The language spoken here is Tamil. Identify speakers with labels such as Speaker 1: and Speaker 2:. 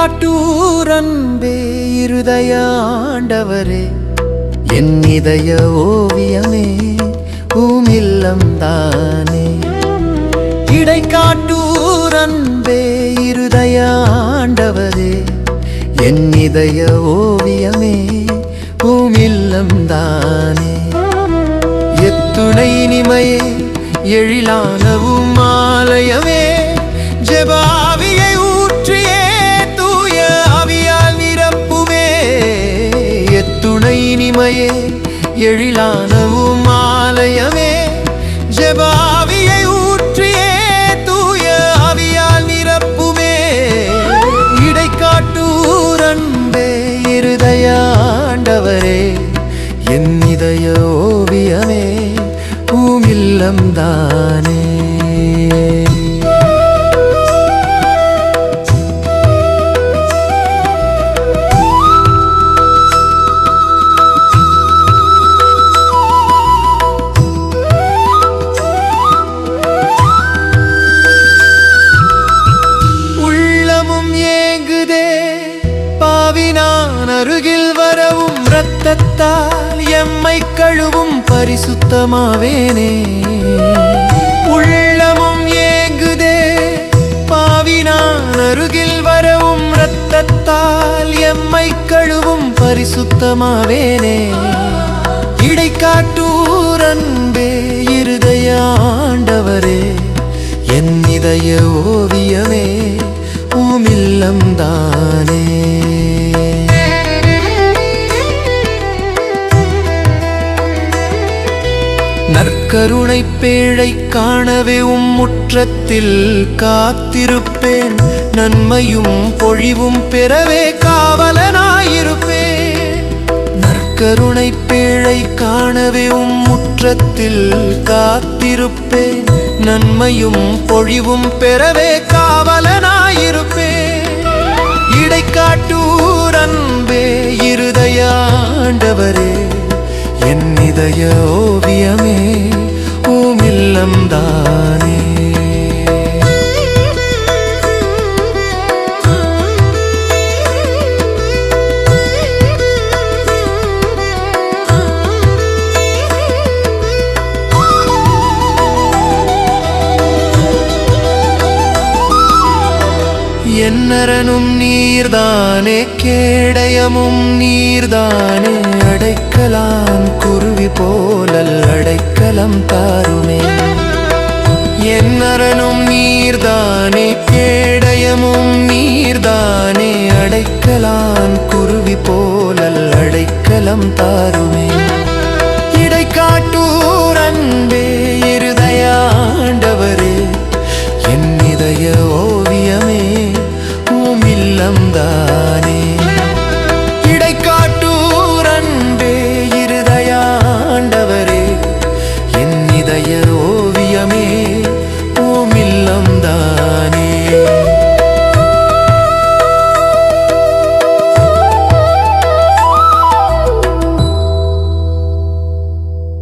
Speaker 1: இடைக்காட்டூர் அன்பே இருதய ஆண்டவரே என் இதய ஓவியமே உம்மில்லம் தானே. இடைக்காட்டூர் அன்பே இருதய ஆண்டவரே என் இதய ஓவியமே உம்மில்லம் தானே. எத்துணை இனிமையே எழிலானவும் ஆலயமே ஜெபாவியை ஊற்றியே தூய ஆவியால் நிரப்புமே. எத்துணை இனிமையே எழிலானவும் ஆலயமே ஜெபாவியை ஊற்றியே தூய ஆவியால் நிரப்புமே. இடைக்காட்டூர் அன்பே இருதய ஆண்டவரே என் இதய ஓவியமே உம்மில்லம் தானே. உள்ளமும் ஏங்குதே பாவினான் அருகில் வரவும் இரத்தத்தால் எம்மை கழுவும் பரிசுத்தமாவேனே. உள்ளமும் ஏங்குதே பாவினான் அருகில் வரவும் இரத்தத்தால் எம்மை கழுவும் பரிசுத்தமாவேனே. இடைக்காட்டூர் அன்பே இருதய ஆண்டவரே என் இதய ஓவியமே உம்மில்லம் தானே. நற்கருணை பேழை காணவே முற்றத்தில் காத்திருப்பேன். நன்மையும் பொழிவும் பெறவே காவலனாயிருப்பேன். நற்கருணை பேழை காணவே முற்றத்தில் காத்திருப்பேன். நன்மையும் பொழிவும் பெறவே காவலனாயிருப்பேன். இடைக்காட்டூர் அன்பே இருதய ஆண்டவரே என் இதய ஓவியமே உம்மில்லம் தானே. என்னரனும் நீர்தானே கேடயமும் நீர்தானே அடைக்கலான் குருவி போலல் அடைக்கலம் தாருமே. என்னரனும் நீர்தானே கேடயமும் நீர்தானே அடைக்கலான் குருவி போலல் அடைக்கலம் தாருமே. இடைக்காட்டூர் அன்பே இருதய ஆண்டவரே என் இதய ஓவியமே உம்மில்லம் தானே. இடைக்காட்டூர் அன்பே இருதய ஆண்டவரே என் இதய